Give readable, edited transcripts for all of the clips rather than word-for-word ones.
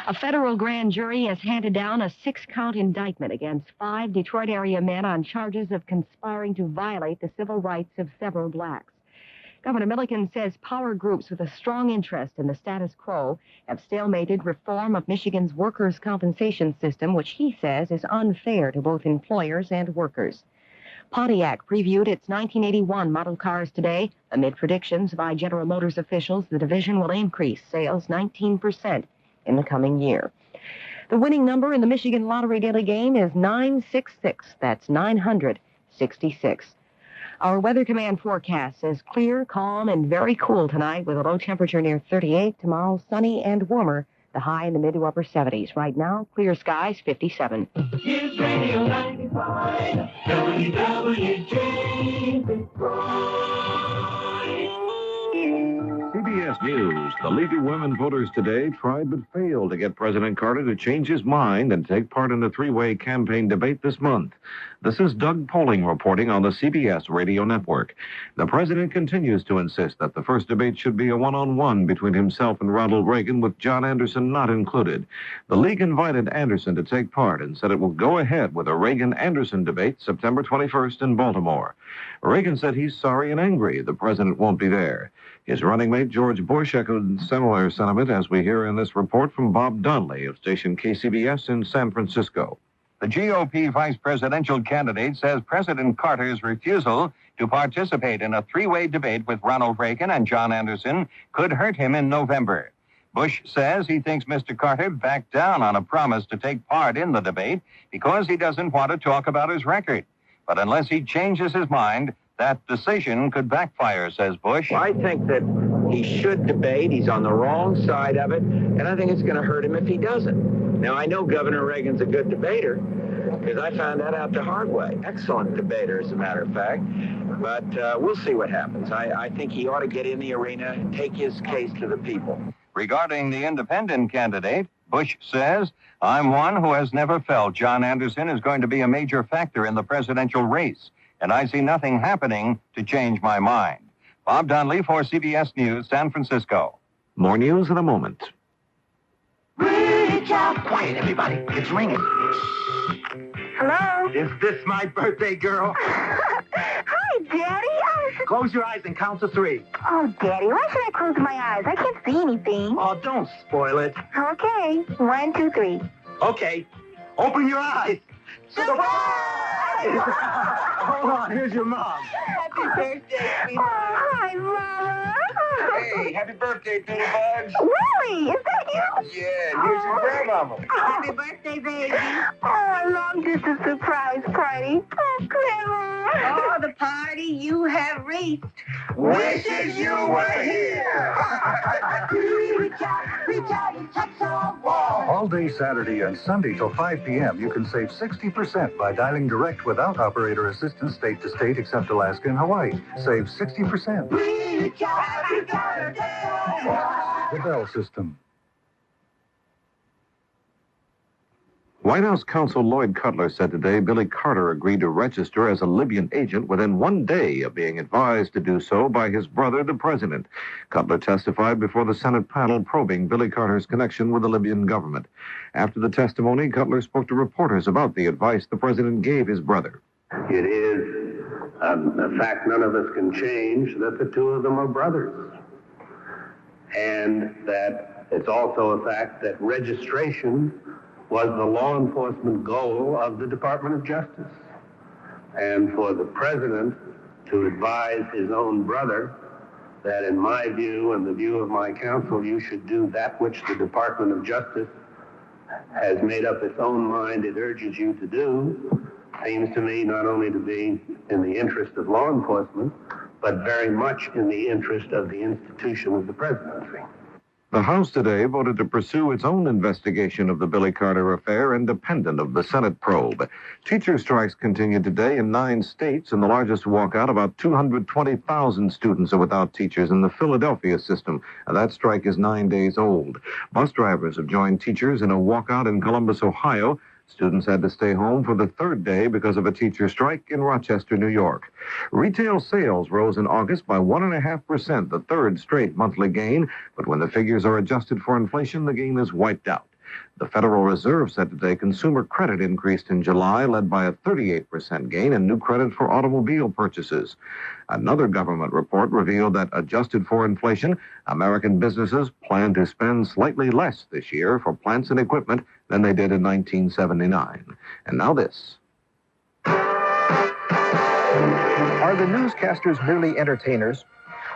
A federal grand jury has handed down a 6-count indictment against 5 Detroit area men on charges of conspiring to violate the civil rights of several blacks. Governor Milliken says power groups with a strong interest in the status quo have stalemated reform of Michigan's workers' compensation system, which he says is unfair to both employers and workers. Pontiac previewed its 1981 model cars today. Amid predictions by General Motors officials, the division will increase sales 19% in the coming year. The winning number in the Michigan Lottery Daily Game is 966. That's 966. Our Weather Command forecast says clear, calm, and very cool tonight with a low temperature near 38. Tomorrow, sunny and warmer. The high in the mid to upper 70s. Right now, clear skies, 57. Here's Radio 95, WWJ, CBS News. The League of Women Voters today tried but failed to get President Carter to change his mind and take part in the three-way campaign debate this month. This is Doug Poling reporting on the CBS radio network. The president continues to insist that the first debate should be a one-on-one between himself and Ronald Reagan, with John Anderson not included. The League invited Anderson to take part and said it will go ahead with a Reagan-Anderson debate September 21st in Baltimore. Reagan said he's sorry and angry the president won't be there. His running mate, George Bush, echoed similar sentiment, as we hear in this report from Bob Donnelly of station KCBS in San Francisco. The GOP vice presidential candidate says President Carter's refusal to participate in a three-way debate with Ronald Reagan and John Anderson could hurt him in November. Bush says he thinks Mr. Carter backed down on a promise to take part in the debate because he doesn't want to talk about his record. But unless he changes his mind, that decision could backfire, says Bush. Well, I think that he should debate. He's on the wrong side of it, and I think it's going to hurt him if he doesn't. Now, I know Governor Reagan's a good debater, because I found that out the hard way. Excellent debater, as a matter of fact. But we'll see what happens. I think he ought to get in the arena and take his case to the people. Regarding the independent candidate, Bush says, I'm one who has never felt John Anderson is going to be a major factor in the presidential race, and I see nothing happening to change my mind. Bob Donnelly for CBS News, San Francisco. More news in a moment. Reach out. Quiet, everybody. It's ringing. Hello? Is this my birthday, girl? Hi, Daddy. Close your eyes and count to 3. Oh, Daddy, why should I close my eyes? I can't see anything. Oh, don't spoil it. Okay. 1, 2, 3. Okay. Open your eyes. Surprise! Hold on, here's your mom. Happy birthday, sweetheart. Oh, hi, Mama. Hey, happy birthday, Billy Bugs. Really? Is that you? Yeah, and here's your grandmama. Happy birthday, baby. Oh, a long-distance surprise party. Oh, clever. Oh, the party you have reached. Wishes you were here. Reach out and touch some wall. All day Saturday and Sunday till 5 p.m. you can save 60% by dialing direct without operator assistance state to state except Alaska and Hawaii. Save 60%. Reach out, happy birthday. The Bell System. White House counsel Lloyd Cutler said today Billy Carter agreed to register as a Libyan agent within 1 day of being advised to do so by his brother, the president. Cutler testified before the Senate panel probing Billy Carter's connection with the Libyan government. After the testimony, Cutler spoke to reporters about the advice the president gave his brother. It is a fact none of us can change that the two of them are brothers. And that it's also a fact that registration was the law enforcement goal of the Department of Justice. And for the president to advise his own brother that, in my view and the view of my counsel, you should do that which the Department of Justice has made up its own mind it urges you to do, seems to me not only to be in the interest of law enforcement, but very much in the interest of the institution of the presidency. The House today voted to pursue its own investigation of the Billy Carter affair, independent of the Senate probe. Teacher strikes continued today in 9 states, and the largest walkout, about 220,000 students are without teachers in the Philadelphia system. That strike is 9 days old. Bus drivers have joined teachers in a walkout in Columbus, Ohio. Students had to stay home for the 3rd day because of a teacher strike in Rochester, New York. Retail sales rose in August by 1.5%, the 3rd straight monthly gain. But when the figures are adjusted for inflation, the gain is wiped out. The Federal Reserve said today consumer credit increased in July, led by a 38% gain in new credit for automobile purchases. Another government report revealed that, adjusted for inflation, American businesses plan to spend slightly less this year for plants and equipment than they did in 1979. And now this. Are the newscasters merely entertainers?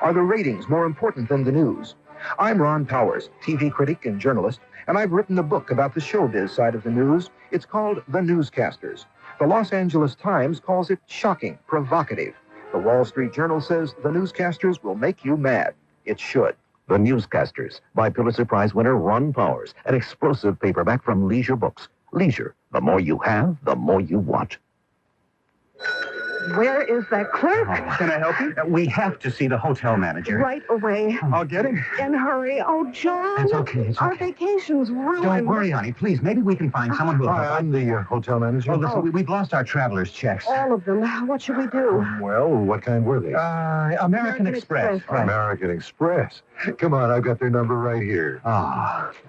Are the ratings more important than the news? I'm Ron Powers, TV critic and journalist, and I've written a book about the showbiz side of the news. It's called The Newscasters. The Los Angeles Times calls it shocking, provocative. The Wall Street Journal says the newscasters will make you mad. It should. The Newscasters by Pulitzer Prize winner Ron Powers, an explosive paperback from Leisure Books. Leisure, the more you have, the more you want. Where is that clerk? Can I help you? We have to see the hotel manager. Right away. I'll get him. And hurry. Oh, John. It's okay. It's Our okay. vacation's ruined. Don't worry, honey. Please, maybe we can find someone who'll help. I'm the hotel manager. Oh, listen, we've lost our traveler's checks. All of them. What should we do? Well, what kind were they? American Express. Right. American Express. Come on, I've got their number right here.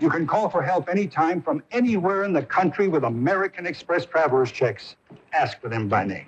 You can call for help anytime from anywhere in the country with American Express traveler's checks. Ask for them by name.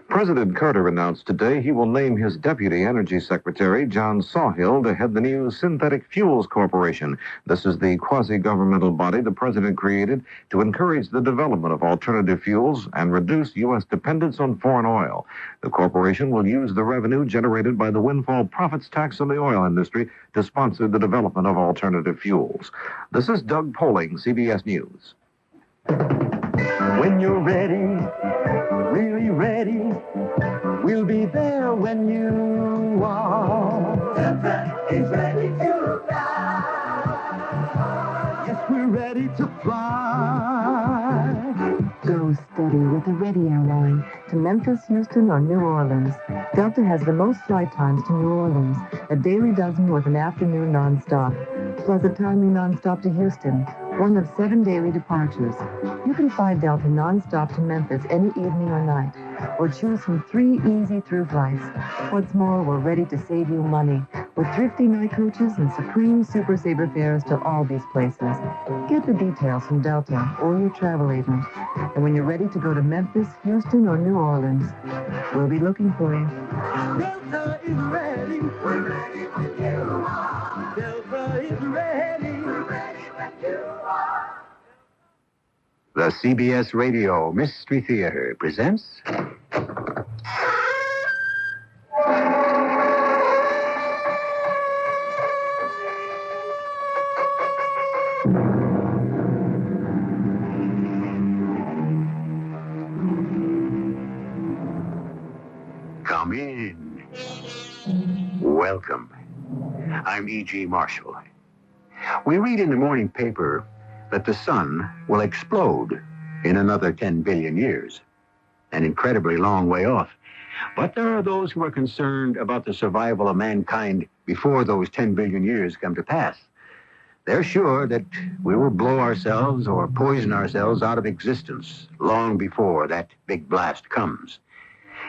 President Carter announced today he will name his Deputy Energy Secretary, John Sawhill, to head the new Synthetic Fuels Corporation. This is the quasi-governmental body the president created to encourage the development of alternative fuels and reduce U.S. dependence on foreign oil. The corporation will use the revenue generated by the windfall profits tax on the oil industry to sponsor the development of alternative fuels. This is Doug Poling, CBS News. When you're ready, really ready, we'll be there when you are. Santa is ready to fly. Yes, we're ready to fly. Go steady with the Ready Airline to Memphis, Houston, or New Orleans. Delta has the most flight times to New Orleans, a daily dozen with an afternoon nonstop, plus a timely nonstop to Houston, one of 7 daily departures. You can fly Delta nonstop to Memphis any evening or night, or choose from 3 easy through flights. What's more, we're ready to save you money with thrifty night coaches and supreme Super Saver fares to all these places. Get the details from Delta or your travel agent. And when you're ready to go to Memphis, Houston, or New Orleans, we'll be looking for you. Delta is ready. We're ready when you are. Delta is ready. We're ready when you are. The CBS Radio Mystery Theater presents... Come in. Welcome. I'm E.G. Marshall. We read in the morning paper that the sun will explode in another 10 billion years. An incredibly long way off. But there are those who are concerned about the survival of mankind before those 10 billion years come to pass. They're sure that we will blow ourselves or poison ourselves out of existence long before that big blast comes.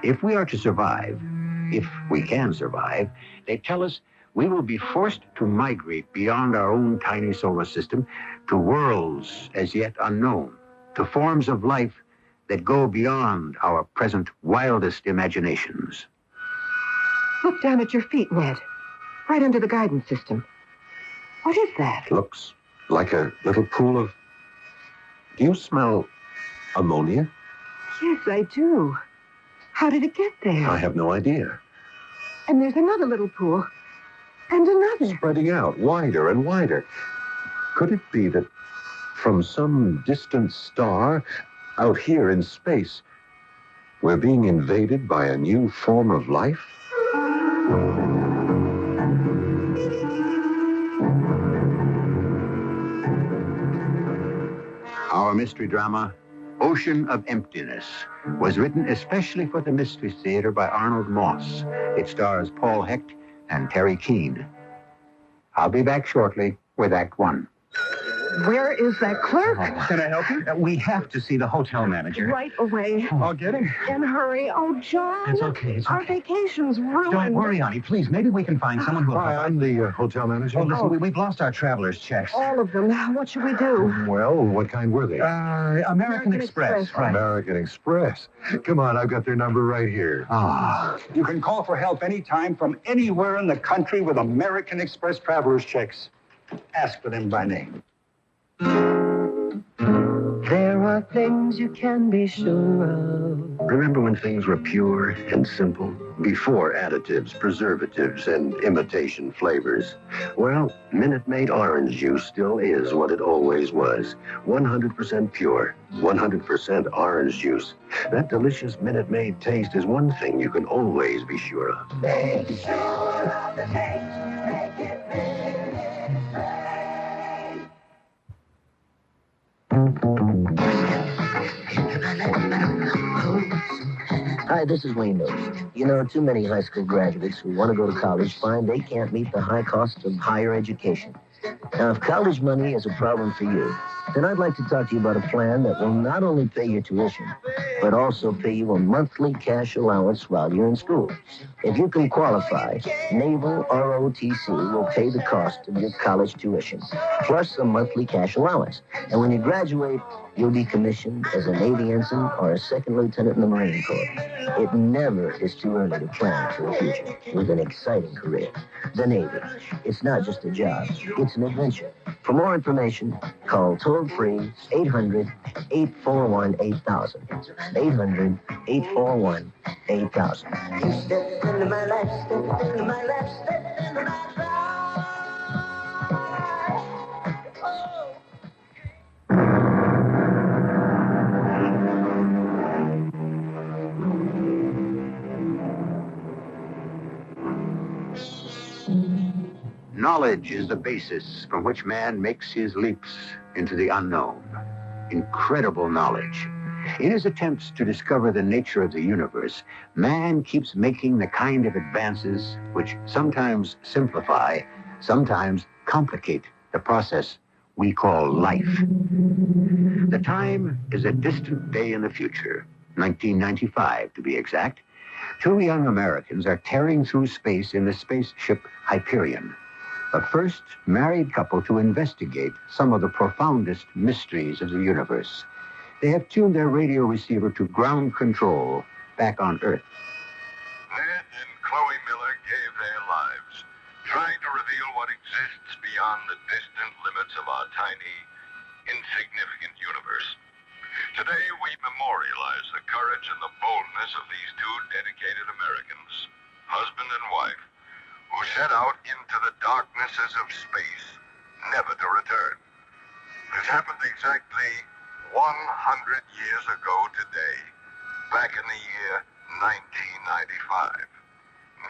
If we are to survive, if we can survive, they tell us we will be forced to migrate beyond our own tiny solar system to worlds as yet unknown, to forms of life that go beyond our present wildest imaginations. Look down at your feet, Ned. Right under the guidance system. What is that? Looks like a little pool of... Do you smell ammonia? Yes, I do. How did it get there? I have no idea. And there's another little pool. And another. Spreading out wider and wider. Could it be that from some distant star out here in space, we're being invaded by a new form of life? Our mystery drama, Ocean of Emptiness, was written especially for the Mystery Theater by Arnold Moss. It stars Paul Hecht and Teri Keane. I'll be back shortly with Act One. Where is that clerk? Can I help you? We have to see the hotel manager. Right away. I'll get him. In a hurry. Oh, John. It's okay. It's Our okay. vacation's ruined. Don't worry, honey. Please, maybe we can find someone who will... Hi, I'm the hotel manager. Oh, listen, we've lost our traveler's checks. All of them. What should we do? Well, what kind were they? American Express. Right. American Express. Come on, I've got their number right here. Ah. You can call for help anytime from anywhere in the country with American Express traveler's checks. Ask for them by name. There are things you can be sure of. Remember when things were pure and simple? Before additives, preservatives, and imitation flavors? Well, Minute Maid orange juice still is what it always was. 100% pure, 100% orange juice. That delicious Minute Maid taste is one thing you can always be sure of. Make sure of the taste. Make it Minute Maid. Hi, this is Wayne Mills. You know, too many high school graduates who want to go to college find they can't meet the high cost of higher education. Now, if college money is a problem for you, then I'd like to talk to you about a plan that will not only pay your tuition, but also pay you a monthly cash allowance while you're in school. If you can qualify, Naval ROTC will pay the cost of your college tuition, plus a monthly cash allowance. And when you graduate, you'll be commissioned as a Navy ensign or a second lieutenant in the Marine Corps. It never is too early to plan for the future with an exciting career. The Navy. It's not just a job. It's an adventure. For more information, call toll-free 800-841-8000. 800-841-8000. You step into my life, step into my life, step into my life. Knowledge is the basis from which man makes his leaps into the unknown. Incredible knowledge. In his attempts to discover the nature of the universe, man keeps making the kind of advances which sometimes simplify, sometimes complicate the process we call life. The time is a distant day in the future, 1995 to be exact. Two young Americans are tearing through space in the spaceship Hyperion, the first married couple to investigate some of the profoundest mysteries of the universe. They have tuned their radio receiver to ground control back on Earth. Ned and Chloe Miller gave their lives, trying to reveal what exists beyond the distant limits of our tiny, insignificant universe. Today, we memorialize the courage and the boldness of these two dedicated Americans, husband and wife, who set out into the darknesses of space, never to return. This happened exactly 100 years ago today, back in the year 1995.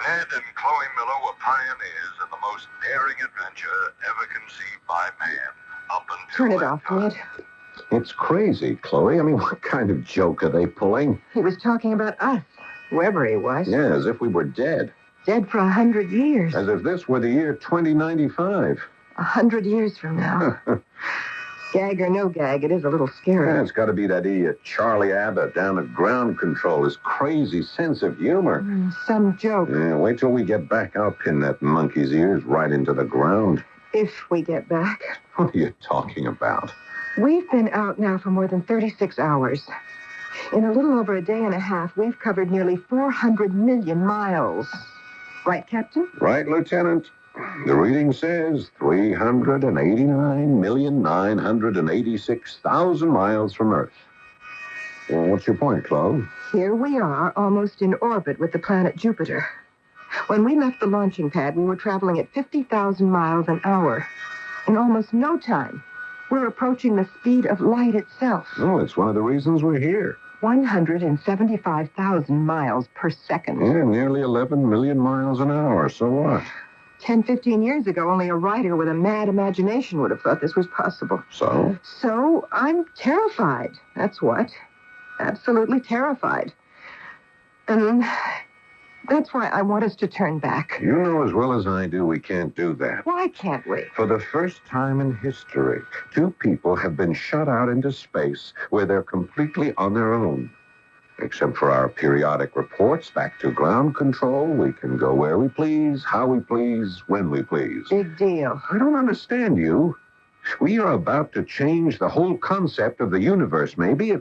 Ned and Chloe Miller were pioneers in the most daring adventure ever conceived by man up until Turn it that off, time. Ned. It's crazy, Chloe. I mean, what kind of joke are they pulling? He was talking about us, whoever he was. Yeah, as if we were dead. Dead for 100 years. As if this were the year 2095. 100 years from now. Gag or no gag, it is a little scary. Yeah, it's got to be that idiot Charlie Abbott down at ground control. His crazy sense of humor. Some joke. Yeah, wait till we get back. I'll pin that monkey's ears right into the ground. If we get back. What are you talking about? We've been out now for more than 36 hours. In a little over a day and a half, we've covered nearly 400 million miles. Right, Captain? Right, Lieutenant. The reading says 389,986,000 miles from Earth. Well, what's your point, Chloe? Here we are, almost in orbit with the planet Jupiter. When we left the launching pad, we were traveling at 50,000 miles an hour. In almost no time, we're approaching the speed of light itself. Oh, it's one of the reasons we're here. 175,000 miles per second. Yeah, nearly 11 million miles an hour. So what? 10, 15 years ago, only a writer with a mad imagination would have thought this was possible. So? So I'm terrified. That's what. Absolutely terrified. And That's why I want us to turn back. You know as well as I do we can't do that. Why can't we? For the first time in history, two people have been shot out into space where they're completely on their own. Except for our periodic reports back to ground control, we can go where we please, how we please, when we please. Big deal. I don't understand you. We are about to change the whole concept of the universe, maybe.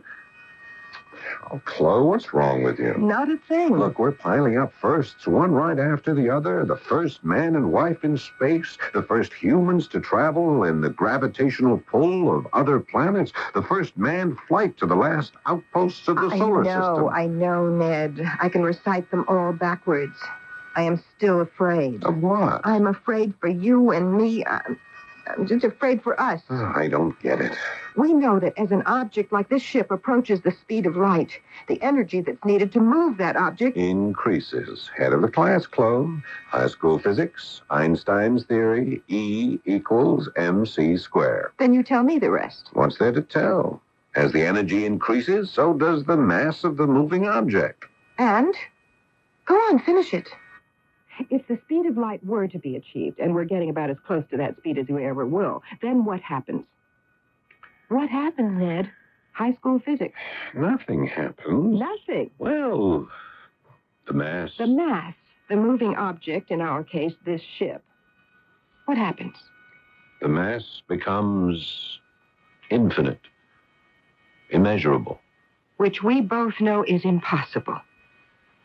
Oh, Chloe, what's wrong with you? Not a thing. Look, we're piling up firsts, one right after the other. The first man and wife in space, the first humans to travel in the gravitational pull of other planets, the first manned flight to the last outposts of the solar system. I know, Ned. I can recite them all backwards. I am still afraid. Of what? I'm afraid for you and me. I'm just afraid for us. Oh, I don't get it. We know that as an object like this ship approaches the speed of light, the energy that's needed to move that object Increases. Head of the class, Chloe. High school physics, Einstein's theory, E equals mc squared. Then you tell me the rest. What's there to tell? As the energy increases, so does the mass of the moving object. And? Go on, finish it. If the speed of light were to be achieved, and we're getting about as close to that speed as we ever will, then what happens? What happens, Ned? High school physics. Nothing happens. Nothing. Well, the mass. The mass, the moving object, in our case, this ship. What happens? The mass becomes infinite, immeasurable. Which we both know is impossible.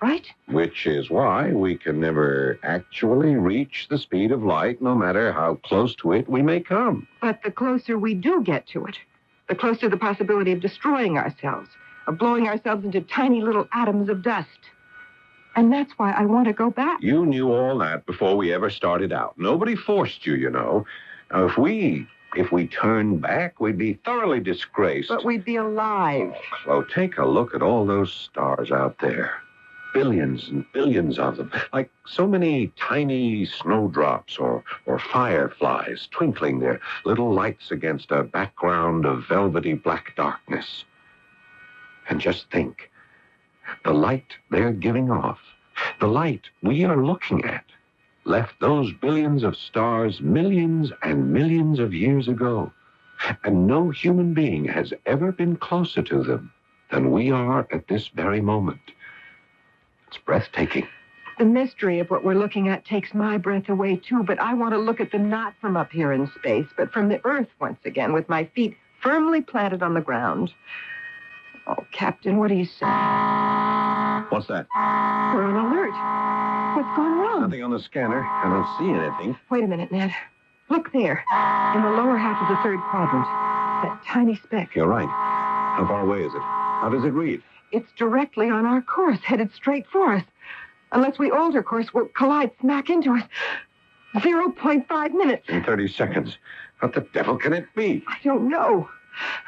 Right? Which is why we can never actually reach the speed of light, no matter how close to it we may come. But the closer we do get to it, the closer the possibility of destroying ourselves, of blowing ourselves into tiny little atoms of dust. And that's why I want to go back. You knew all that before we ever started out. Nobody forced you, you know. Now, if we turned back, we'd be thoroughly disgraced. But we'd be alive. Chloe, take a look at all those stars out there. Billions and billions of them, like so many tiny snowdrops or fireflies twinkling their little lights against a background of velvety black darkness. And just think, the light they're giving off, the light we are looking at, left those billions of stars millions and millions of years ago. And no human being has ever been closer to them than we are at this very moment. It's breathtaking. The mystery of what we're looking at takes my breath away, too, but I want to look at them not from up here in space, but from the Earth once again, with my feet firmly planted on the ground. Oh, Captain, what do you say? What's that? We're on alert. What's going wrong? Nothing on the scanner. I don't see anything. Wait a minute, Ned. Look there, in the lower half of the third quadrant. That tiny speck. You're right. How far away is it? How does it read? It's directly on our course, headed straight for us. Unless we alter course, we'll collide smack into it. 0.5 minutes. In 30 seconds. What the devil can it be? I don't know.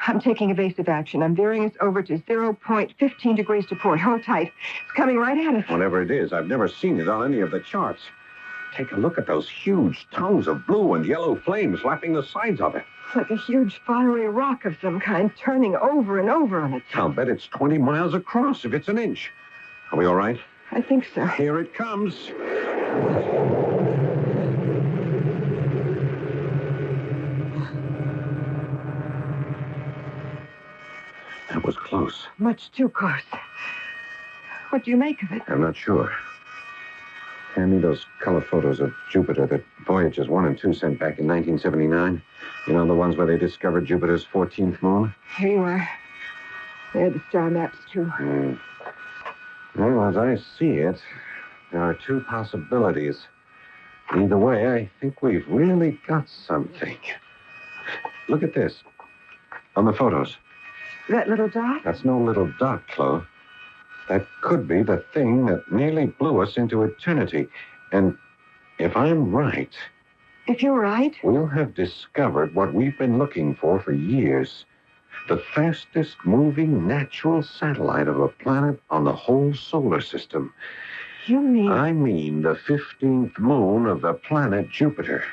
I'm taking evasive action. I'm veering us over to 0.15 degrees to port. Hold tight. It's coming right at us. Whatever it is, I've never seen it on any of the charts. Take a look at those huge tongues of blue and yellow flames lapping the sides of it. Like a huge fiery rock of some kind turning over and over on itself. I'll bet it's 20 miles across if it's an inch. Are we all right? I think so. Here it comes. That was close. Much too close. What do you make of it? I'm not sure. Hand me those color photos of Jupiter that Voyagers 1 and 2 sent back in 1979. You know, the ones where they discovered Jupiter's 14th moon? Here you are. There are the star maps, too. Well, as I see it, there are two possibilities. Either way, I think we've really got something. Look at this. On the photos. That little dot? That's no little dot, Chloe. That could be the thing that nearly blew us into eternity. And if I'm right... If you're right? We'll have discovered what we've been looking for years. The fastest moving natural satellite of a planet on the whole solar system. You mean... I mean the 15th moon of the planet Jupiter.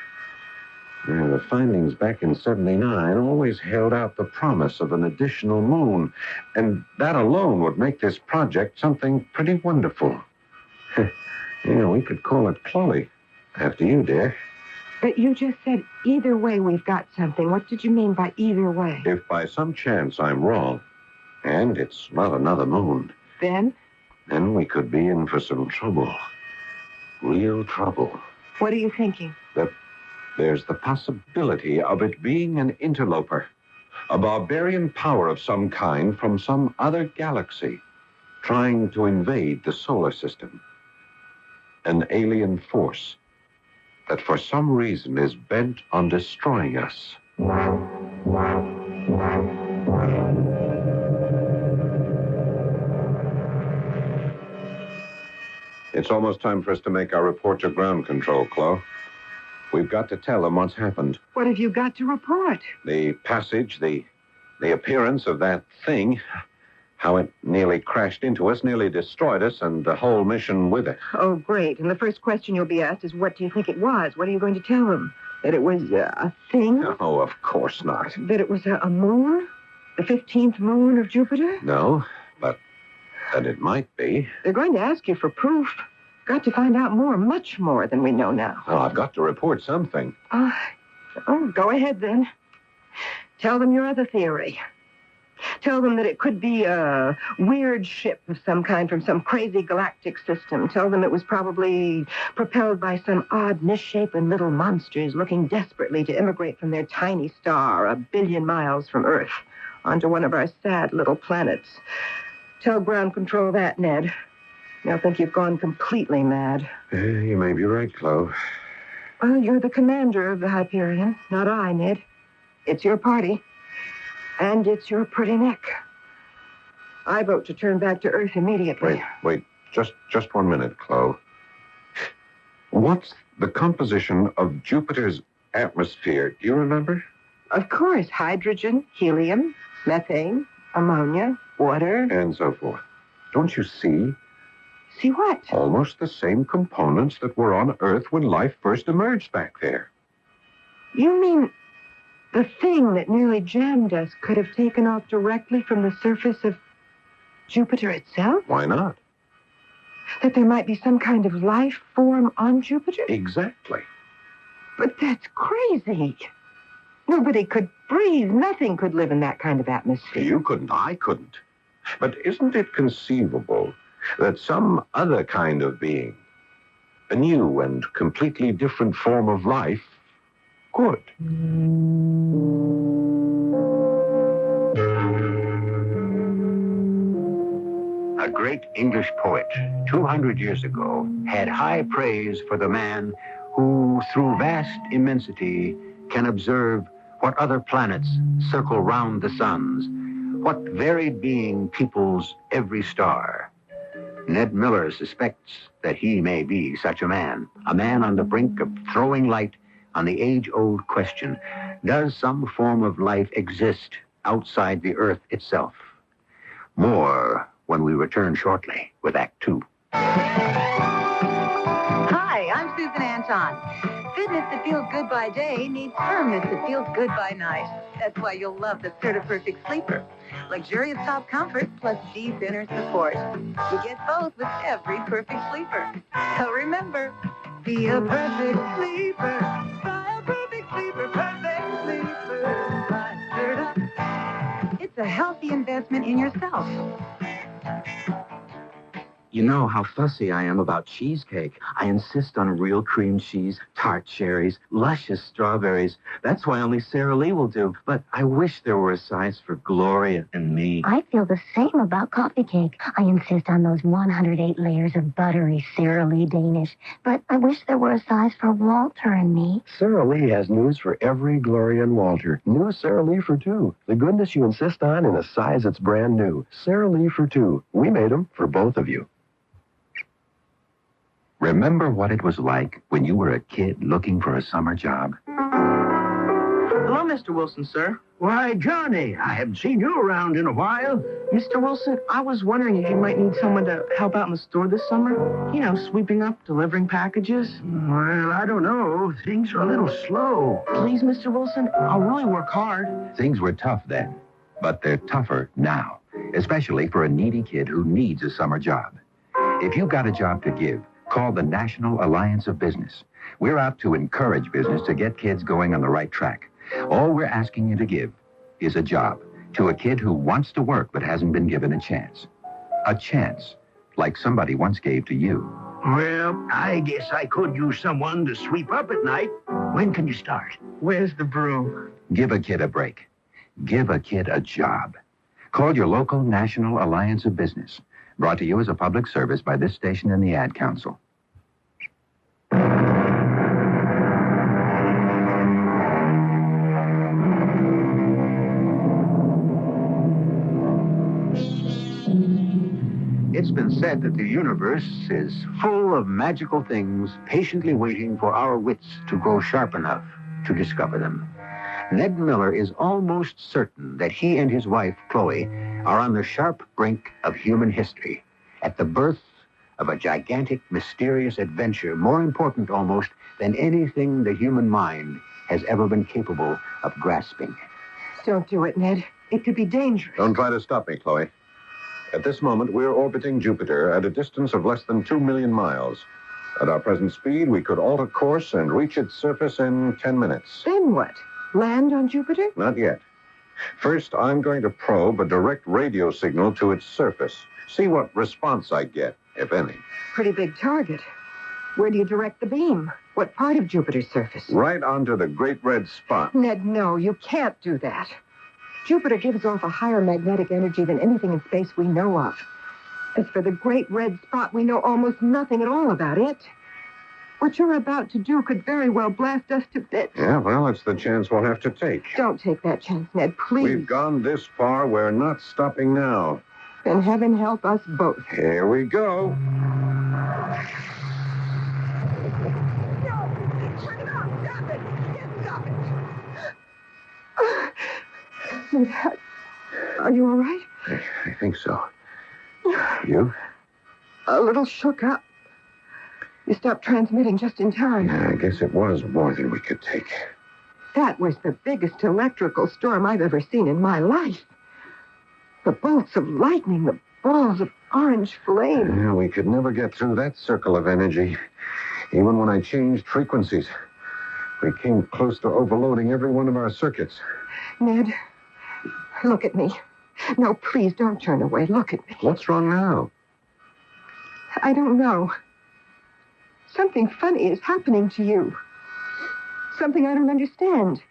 Now, the findings back in 79 always held out the promise of an additional moon, and that alone would make this project something pretty wonderful. Yeah, we could call it Chloe. After you, dear. But you just said either way we've got something. What did you mean by either way? If by some chance I'm wrong, and it's not another moon, Then? then we could be in for some trouble. Real trouble. What are you thinking? That there's the possibility of it being an interloper. A barbarian power of some kind from some other galaxy, trying to invade the solar system. An alien force that for some reason is bent on destroying us. It's almost time for us to make our report to ground control, Chloe. We've got to tell them what's happened. What have you got to report? The passage, the appearance of that thing, how it nearly crashed into us, nearly destroyed us, and the whole mission with it. Oh, great. And the first question you'll be asked is, what do you think it was? What are you going to tell them? That it was a thing? Oh, of course not. That it was a moon? The 15th moon of Jupiter? No, but that it might be. They're going to ask you for proof. Got to find out more, much more than we know now. Oh, I've got to report something. Oh, go ahead then. Tell them your other theory. Tell them that it could be a weird ship of some kind from some crazy galactic system. Tell them it was probably propelled by some odd, misshapen little monsters looking desperately to immigrate from their tiny star 1 billion miles from Earth onto one of our sad little planets. Tell ground control that, Ned. They'll think you've gone completely mad. You may be right, Chloe. Well, you're the commander of the Hyperion, not I, Ned. It's your party. And it's your pretty neck. I vote to turn back to Earth immediately. Wait. Just 1 minute, Chloe. What's the composition of Jupiter's atmosphere? Do you remember? Of course. Hydrogen, helium, methane, ammonia, water. And so forth. Don't you see? See what? Almost the same components that were on Earth when life first emerged back there. You mean the thing that nearly jammed us could have taken off directly from the surface of Jupiter itself? Why not? That there might be some kind of life form on Jupiter? Exactly. But that's crazy. Nobody could breathe. Nothing could live in that kind of atmosphere. You couldn't. I couldn't. But isn't it conceivable that some other kind of being, a new and completely different form of life, could? A great English poet 200 years ago had high praise for the man who, through vast immensity, can observe what other planets circle round the suns, what varied being peoples every star. Ned Miller suspects that he may be such a man on the brink of throwing light on the age-old question, does some form of life exist outside the Earth itself? More when we return shortly with Act 2. Hi, I'm Susan Anton. Fitness that feels good by day needs firmness that feels good by night. That's why you'll love the Certa-Perfect Sleeper. Luxurious top comfort plus deep inner support. You get both with every perfect sleeper. So remember, be a perfect sleeper. Buy a perfect sleeper, perfect sleeper. Buy Certa. It's a healthy investment in yourself. You know how fussy I am about cheesecake. I insist on real cream cheese, tart cherries, luscious strawberries. That's why only Sara Lee will do. But I wish there were a size for Gloria and me. I feel the same about coffee cake. I insist on those 108 layers of buttery Sara Lee Danish. But I wish there were a size for Walter and me. Sara Lee has news for every Gloria and Walter. New Sara Lee for two. The goodness you insist on in a size that's brand new. Sara Lee for two. We made them for both of you. Remember what it was like when you were a kid looking for a summer job? Hello, Mr. Wilson, sir. Why, Johnny, I haven't seen you around in a while. Mr. Wilson, I was wondering if you might need someone to help out in the store this summer. You know, sweeping up, delivering packages. Well, I don't know. Things are a little slow. Please, Mr. Wilson, I'll really work hard. Things were tough then, but they're tougher now, especially for a needy kid who needs a summer job. If you've got a job to give, called the National Alliance of Business. We're out to encourage business to get kids going on the right track. All we're asking you to give is a job to a kid who wants to work but hasn't been given a chance. A chance, like somebody once gave to you. Well, I guess I could use someone to sweep up at night. When can you start? Where's the broom? Give a kid a break. Give a kid a job. Call your local National Alliance of Business. Brought to you as a public service by this station and the Ad Council. It's been said that the universe is full of magical things patiently waiting for our wits to grow sharp enough to discover them. Ned Miller is almost certain that he and his wife, Chloe, are on the sharp brink of human history, at the birth of a gigantic, mysterious adventure more important almost than anything the human mind has ever been capable of grasping. Don't do it, Ned. It could be dangerous. Don't try to stop me, Chloe. At this moment, we're orbiting Jupiter at a distance of less than 2 million miles. At our present speed, we could alter course and reach its surface in 10 minutes. Then what? Land on Jupiter? Not yet. First, I'm going to probe a direct radio signal to its surface. See what response I get, if any. Pretty big target. Where do you direct the beam? What part of Jupiter's surface? Right onto the great red spot. Ned, no, you can't do that. Jupiter gives off a higher magnetic energy than anything in space we know of. As for the great red spot, we know almost nothing at all about it. What you're about to do could very well blast us to bits. Yeah, well, it's the chance we'll have to take. Don't take that chance, Ned, please. We've gone this far, we're not stopping now. And heaven help us both. Here we go. Ned, are you all right? I think so. You? A little shook up. You stopped transmitting just in time. Yeah, I guess it was more than we could take. That was the biggest electrical storm I've ever seen in my life. The bolts of lightning, the balls of orange flame. Yeah, we could never get through that circle of energy. Even when I changed frequencies, we came close to overloading every one of our circuits. Ned, look at me. No, please don't turn away. Look at me. What's wrong now? I don't know. Something funny is happening to you. Something I don't understand.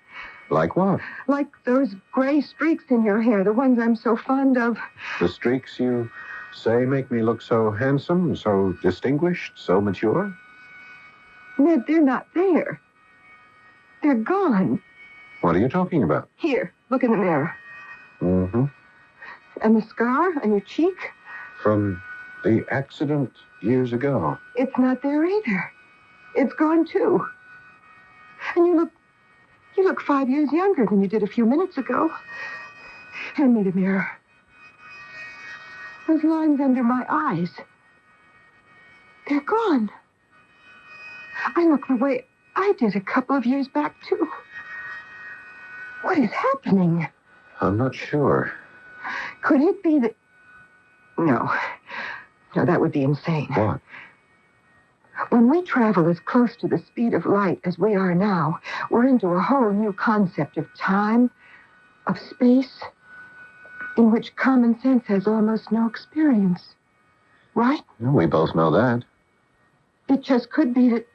Like what? Like those gray streaks in your hair, the ones I'm so fond of. The streaks you say make me look so handsome, so distinguished, so mature? Ned, they're not there. They're gone. What are you talking about? Here, look in the mirror. Mm-hmm. And the scar on your cheek? From the accident years ago. It's not there either. It's gone too. And you look 5 years younger than you did a few minutes ago. Hand me the mirror. Those lines under my eyes. They're gone. I look the way I did a couple of years back, too. What is happening? I'm not sure. Could it be that... No, that would be insane. What? When we travel as close to the speed of light as we are now, we're into a whole new concept of time, of space, in which common sense has almost no experience. Right? Well, we both know that. It just could be that...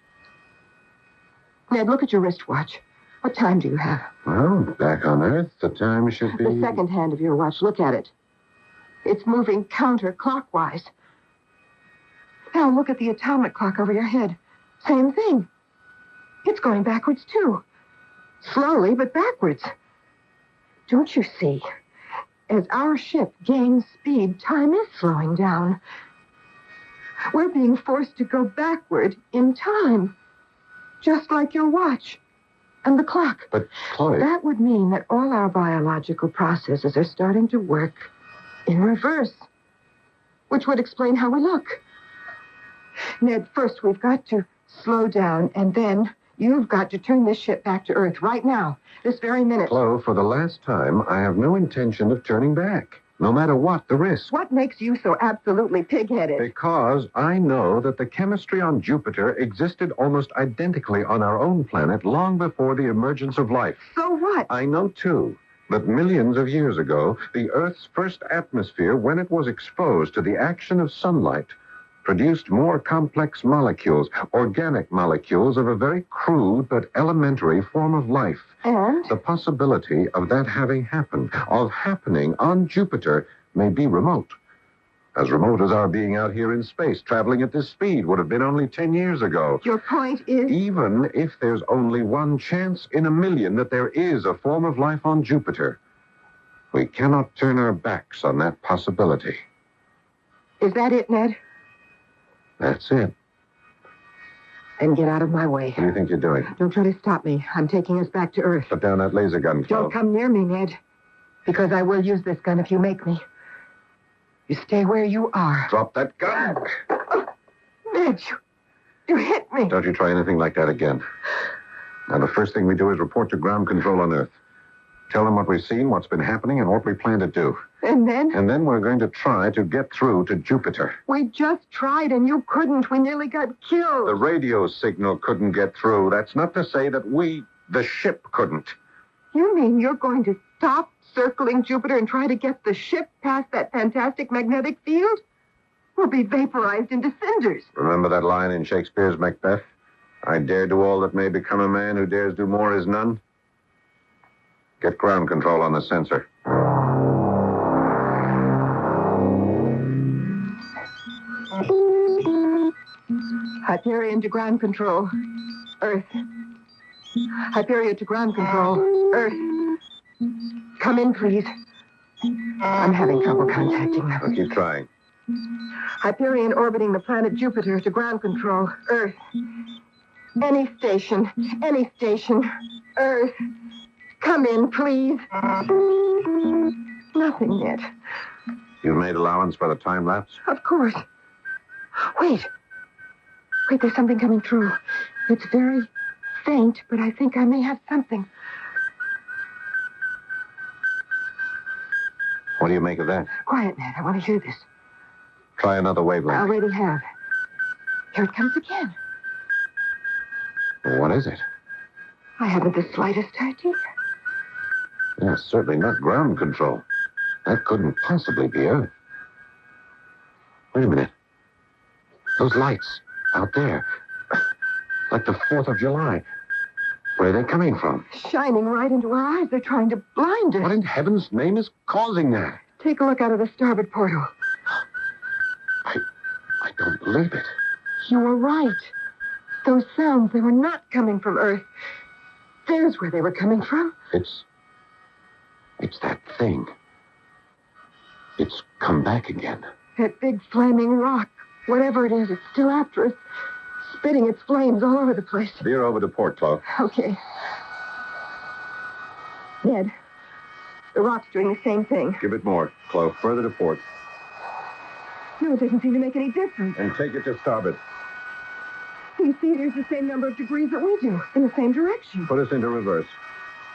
Ned, look at your wristwatch. What time do you have? Well, back on Earth, the time should be... The second hand of your watch. Look at it. It's moving counterclockwise. Now look at the atomic clock over your head. Same thing. It's going backwards, too. Slowly, but backwards. Don't you see? As our ship gains speed, time is slowing down. We're being forced to go backward in time. Just like your watch and the clock. But, Chloe... That would mean that all our biological processes are starting to work in reverse, which would explain how we look. Ned, first we've got to slow down, and then you've got to turn this ship back to Earth right now, this very minute. Chloe, for the last time, I have no intention of turning back. no matter what the risk. What makes you so absolutely pig-headed? Because I know that the chemistry on Jupiter existed almost identically on our own planet long before the emergence of life. So what? I know, too, that millions of years ago, the Earth's first atmosphere, when it was exposed to the action of sunlight, produced more complex molecules, organic molecules of a very crude but elementary form of life. And? The possibility of that having happened, of happening on Jupiter, may be remote. As remote as our being out here in space, traveling at this speed would have been only 10 years ago. Your point is? Even if there's only one chance in a million that there is a form of life on Jupiter, we cannot turn our backs on that possibility. Is that it, Ned? That's it. Then get out of my way. What do you think you're doing? Don't try to stop me. I'm taking us back to Earth. Put down that laser gun, Flo. Don't come near me, Ned. Because I will use this gun if you make me. You stay where you are. Drop that gun. Ned, you hit me. Don't you try anything like that again. Now, the first thing we do is report to ground control on Earth. Tell them what we've seen, what's been happening, and what we plan to do. And then? And then we're going to try to get through to Jupiter. We just tried, and you couldn't. We nearly got killed. The radio signal couldn't get through. That's not to say that the ship, couldn't. You mean you're going to stop circling Jupiter and try to get the ship past that fantastic magnetic field? We'll be vaporized into cinders. Remember that line in Shakespeare's Macbeth? I dare do all that may become a man who dares do more is none. Get ground control on the sensor. Hyperion to ground control. Earth. Hyperion to ground control. Earth. Come in, please. I'm having trouble contacting them. I'll keep trying. Hyperion orbiting the planet Jupiter to ground control. Earth. Any station. Any station. Earth. Come in, please. Nothing yet. You've made allowance for the time lapse? Of course. Wait, there's something coming through. It's very faint, but I think I may have something. What do you make of that? Quiet, Ned. I want to hear this. Try another I wavelength. already have. Here it comes again. What is it? I haven't the slightest idea. Yeah, certainly not ground control. That couldn't possibly be Earth. Wait a minute. Those lights out there. Like the 4th of July. Where are they coming from? Shining right into our eyes. They're trying to blind us. What in heaven's name is causing that? Take a look out of the starboard portal. I don't believe it. You were right. Those sounds, they were not coming from Earth. There's where they were coming from. It's that thing. It's come back again. That big flaming rock. Whatever it is, it's still after us. Spitting its flames all over the place. Veer over to port, Chloe. Okay. Ned, the rock's doing the same thing. Give it more, Chloe. Further to port. No, it doesn't seem to make any difference. And take it to starboard. You see, there's the same number of degrees that we do, in the same direction. Put us into reverse.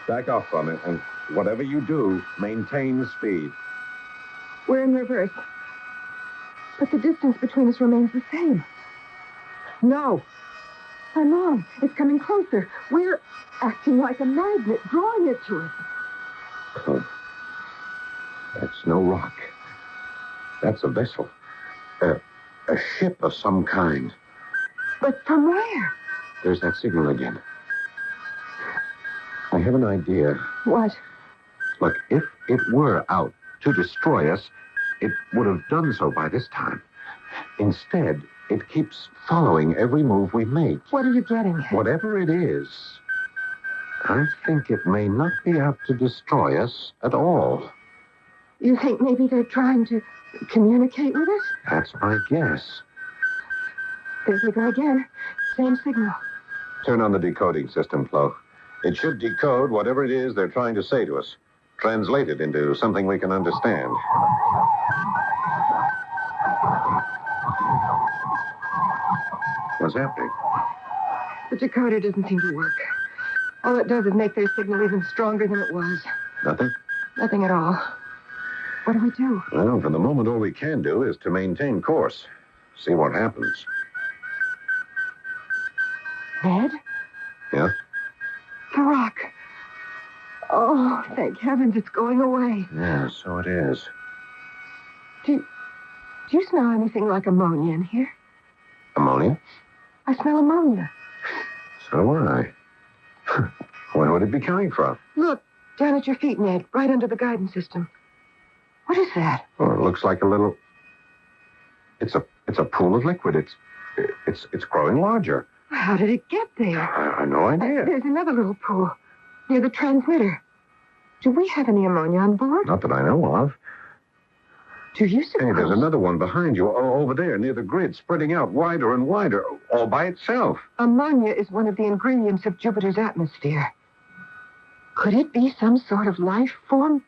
Back off from it, and whatever you do, maintain speed. We're in reverse. But the distance between us remains the same. No. I'm wrong. It's coming closer. We're acting like a magnet, drawing it to us. Chloe, that's no rock. That's a vessel. A ship of some kind. But from where? There's that signal again. I have an idea. What? Look, if it were out to destroy us, it would have done so by this time. Instead, it keeps following every move we make. What are you getting at? Whatever it is, I think it may not be out to destroy us at all. You think maybe they're trying to communicate with us? That's my guess. There they go again. Same signal. Turn on the decoding system, Chloe. It should decode whatever it is they're trying to say to us. Translate it into something we can understand. What's happening? The decoder doesn't seem to work. All it does is make their signal even stronger than it was. Nothing? Nothing at all. What do we do? Well, for the moment, all we can do is to maintain course. See what happens. Ned? Yeah? The rock. Oh, thank heavens it's going away. Yeah, so it is. Do you smell anything like ammonia in here? Ammonia? I smell ammonia. So do I. Where would it be coming from? Look, down at your feet, Ned, right under the guidance system. What is that? Oh, it looks like a little... It's a pool of liquid. It's growing larger. How did it get there? I have no idea. There's another little pool near the transmitter. Do we have any ammonia on board? Not that I know of. Do you suppose? Hey, there's another one behind you, over there, near the grid, spreading out wider and wider, all by itself. Ammonia is one of the ingredients of Jupiter's atmosphere. Could it be some sort of life form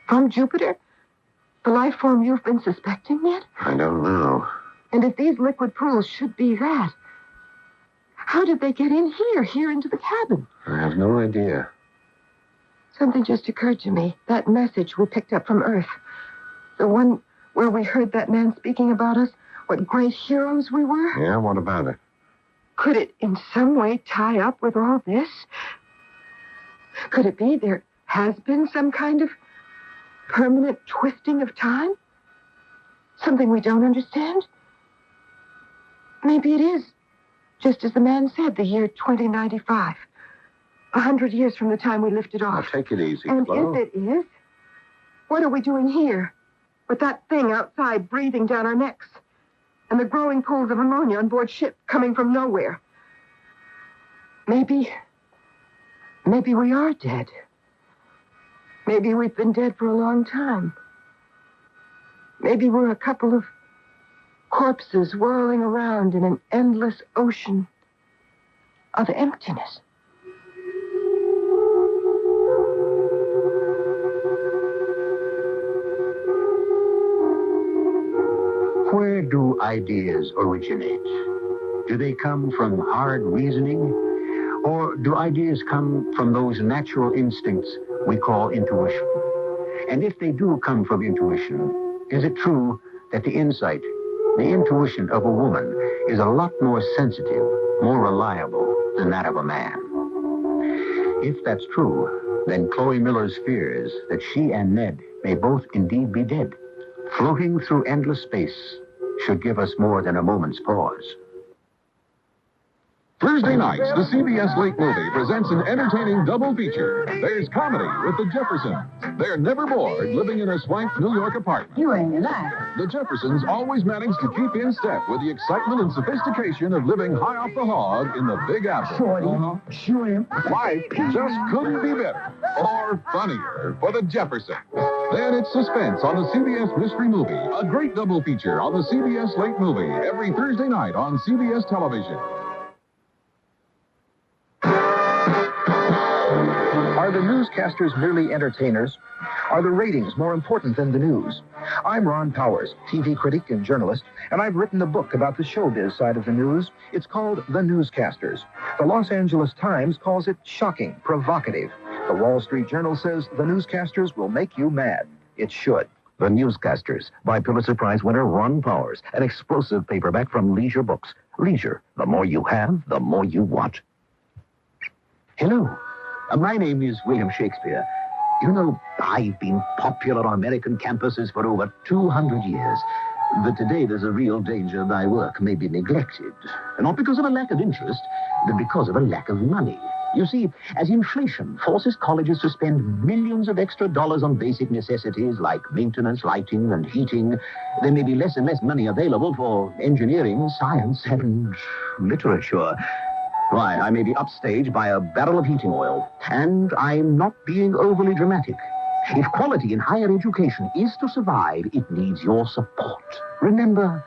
from Jupiter? The life form you've been suspecting yet? I don't know. And if these liquid pools should be that, how did they get in here into the cabin? I have no idea. Something just occurred to me. That message we picked up from Earth. The one where we heard that man speaking about us, what great heroes we were. Yeah, what about it? Could it in some way tie up with all this? Could it be there has been some kind of permanent twisting of time? Something we don't understand? Maybe it is, just as the man said, the year 2095. 100 years from the time we lifted off. Now, take it easy, And Flo. if it is, what are we doing here? With that thing outside breathing down our necks. And the growing pools of ammonia on board ship coming from nowhere. Maybe we are dead. Maybe we've been dead for a long time. Maybe we're a couple of corpses whirling around in an endless ocean of emptiness. Where do ideas originate? Do they come from hard reasoning? Or do ideas come from those natural instincts we call intuition? And if they do come from intuition, is it true that the insight, the intuition of a woman is a lot more sensitive, more reliable than that of a man? If that's true, then Chloe Miller's fears that she and Ned may both indeed be dead, floating through endless space, should give us more than a moment's pause. Thursday nights, the CBS Late Movie presents an entertaining double feature. There's comedy with the Jeffersons. They're never bored living in a swank New York apartment. You ain't lying. The Jeffersons always manage to keep in step with the excitement and sophistication of living high off the hog in the Big Apple. Shorty, shrimp. Life just couldn't be better or funnier for the Jeffersons. Then it's Suspense on the CBS Mystery Movie, a great double feature on the CBS Late Movie every Thursday night on CBS television. Are the newscasters merely entertainers? Are the ratings more important than the news? I'm Ron Powers, TV critic and journalist, and I've written a book about the showbiz side of the news. It's called The Newscasters. The Los Angeles Times calls it shocking, provocative. The Wall Street Journal says the newscasters will make you mad. It should. The Newscasters by Pulitzer Prize winner Ron Powers, an explosive paperback from Leisure Books. Leisure, the more you have, the more you want. Hello. My name is William Shakespeare. You know, I've been popular on American campuses for over 200 years. But today there's a real danger my work may be neglected. Not because of a lack of interest, but because of a lack of money. You see, as inflation forces colleges to spend millions of extra dollars on basic necessities like maintenance, lighting, and heating, there may be less and less money available for engineering, science, and literature. Why, I may be upstaged by a barrel of heating oil, and I'm not being overly dramatic. If quality in higher education is to survive, it needs your support. Remember,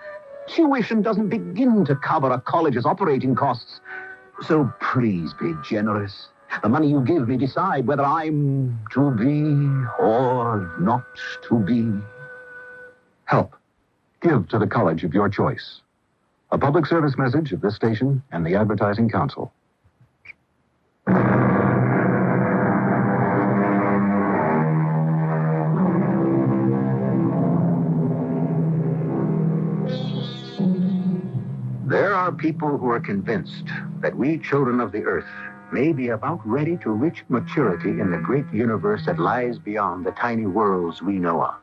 tuition doesn't begin to cover a college's operating costs. So please be generous. The money you give may decide whether I'm to be or not to be. Help. Give to the college of your choice. A public service message of this station and the Advertising Council. people who are convinced that we children of the earth may be about ready to reach maturity in the great universe that lies beyond the tiny worlds we know of.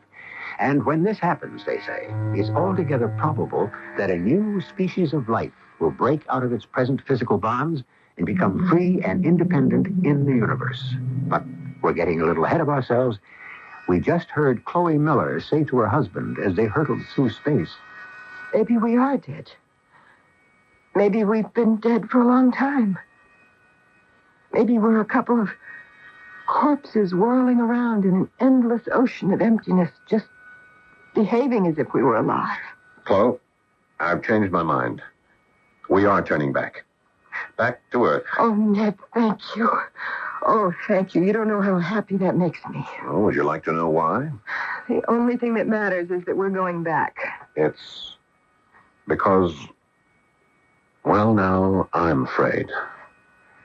And when this happens, they say, it's altogether probable that a new species of life will break out of its present physical bonds and become free and independent in the universe. But we're getting a little ahead of ourselves. We just heard Chloe Miller say to her husband as they hurtled through space, Maybe we are dead. Maybe we've been dead for a long time. Maybe we're a couple of corpses whirling around in an endless ocean of emptiness, just behaving as if we were alive. Chloe, I've changed my mind. We are turning back. Back to Earth. Oh, Ned, thank you. Oh, thank you. You don't know how happy that makes me. Oh, would you like to know why? The only thing that matters is that we're going back. It's because, well, now I'm afraid.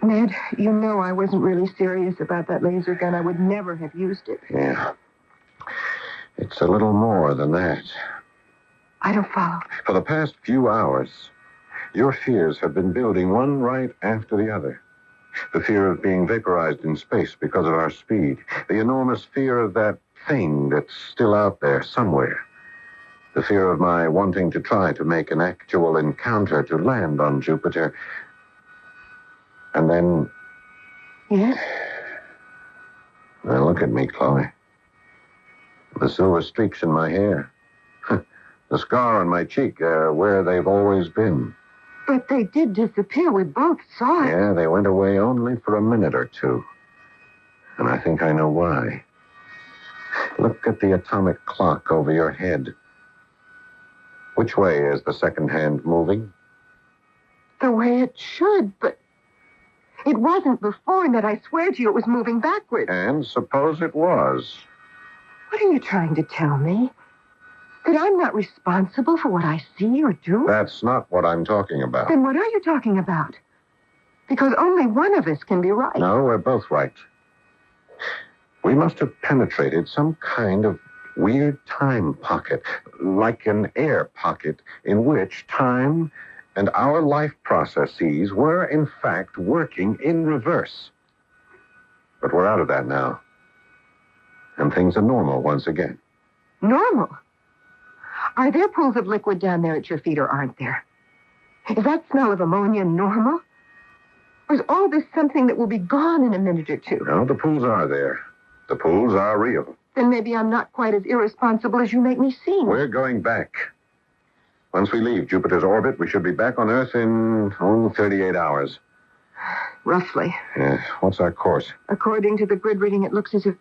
Ned, you know I wasn't really serious about that laser gun. I would never have used it. Yeah. It's a little more than that. I don't follow. For the past few hours, your fears have been building one right after the other. The fear of being vaporized in space because of our speed. The enormous fear of that thing that's still out there somewhere. The fear of my wanting to try to make an actual encounter to land on Jupiter. And then... Yes? Now look at me, Chloe. The silver streaks in my hair. The scar on my cheek, where they've always been. But they did disappear. We both saw it. Yeah, they went away only for a minute or two. And I think I know why. Look at the atomic clock over your head. Which way is the second hand moving? The way it should, but it wasn't before, Ned. I swear to you it was moving backwards. And suppose it was. What are you trying to tell me? That I'm not responsible for what I see or do? That's not what I'm talking about. Then what are you talking about? Because only one of us can be right. No, we're both right. We must have penetrated some kind of weird time pocket, like an air pocket in which time and our life processes were, in fact, working in reverse. But we're out of that now. And things are normal once again. Normal? Are there pools of liquid down there at your feet or aren't there? Is that smell of ammonia normal? Or is all this something that will be gone in a minute or two? No, the pools are there. The pools are real. Then maybe I'm not quite as irresponsible as you make me seem. We're going back. Once we leave Jupiter's orbit, we should be back on Earth in, 38 hours. Roughly. Yeah. What's our course? According to the grid reading, it looks as if...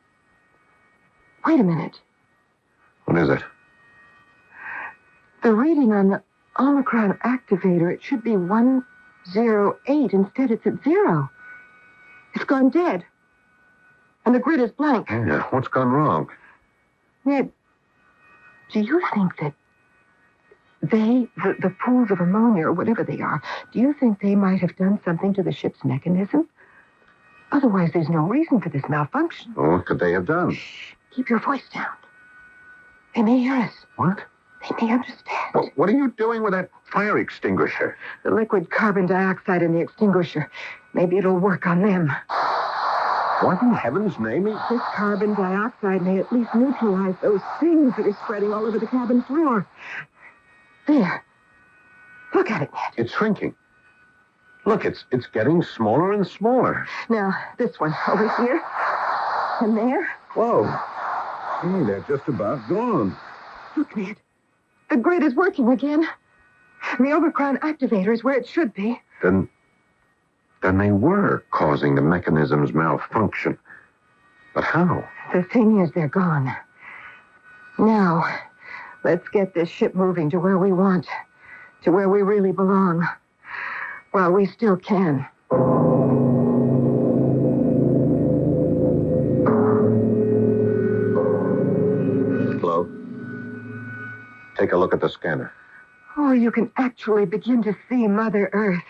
Wait a minute. What is it? The reading on the Omicron activator, it should be 108. Instead, it's at 0. It's gone dead. And the grid is blank. Yeah, what's gone wrong? Ned, do you think that the pools of ammonia, or whatever they are, do you think they might have done something to the ship's mechanism? Otherwise, there's no reason for this malfunction. Well, what could they have done? Shh, keep your voice down. They may hear us. What? They may understand. Well, what are you doing with that fire extinguisher? The liquid carbon dioxide in the extinguisher. Maybe it'll work on them. What in heaven's name is... This carbon dioxide may at least neutralize those things that are spreading all over the cabin floor. There. Look at it, Ned. It's shrinking. Look, it's getting smaller and smaller. Now, this one over here. And there. Whoa. Hey, they're just about gone. Look, Ned. The grid is working again. And the Omicron activator is where it should be. Then they were causing the mechanism's malfunction. But how? The thing is, they're gone. Now, let's get this ship moving to where we want, to where we really belong, while we still can. Flo, take a look at the scanner. Oh, you can actually begin to see Mother Earth.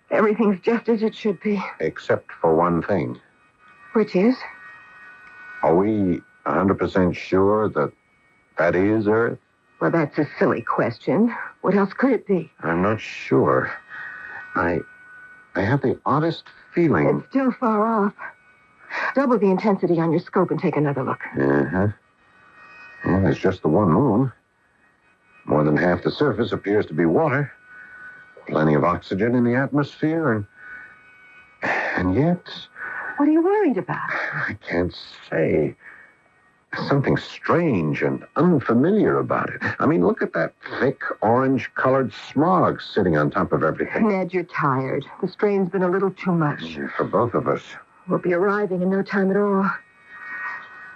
Everything's just as it should be. Except for one thing. Which is? Are we 100% sure that is Earth? Well, that's a silly question. What else could it be? I'm not sure. I have the oddest feeling. It's still far off. Double the intensity on your scope and take another look. Uh-huh. Well, there's just the one moon. More than half the surface appears to be water. Plenty of oxygen in the atmosphere, and yet... What are you worried about? I can't say. Something strange and unfamiliar about it. I mean, look at that thick, orange-colored smog sitting on top of everything. Ned, you're tired. The strain's been a little too much. For both of us. We'll be arriving in no time at all.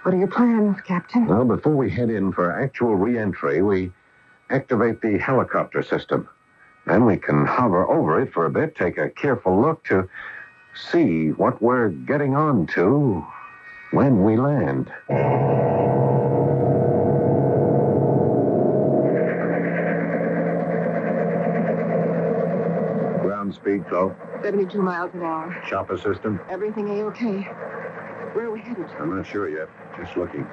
What are your plans, Captain? Well, before we head in for actual re-entry, we activate the helicopter system. Then we can hover over it for a bit, take a careful look to see what we're getting on to when we land. Ground speed, Chloe. 72 miles an hour. Chopper system. Everything A-OK. Where are we headed to? I'm not sure yet. Just looking.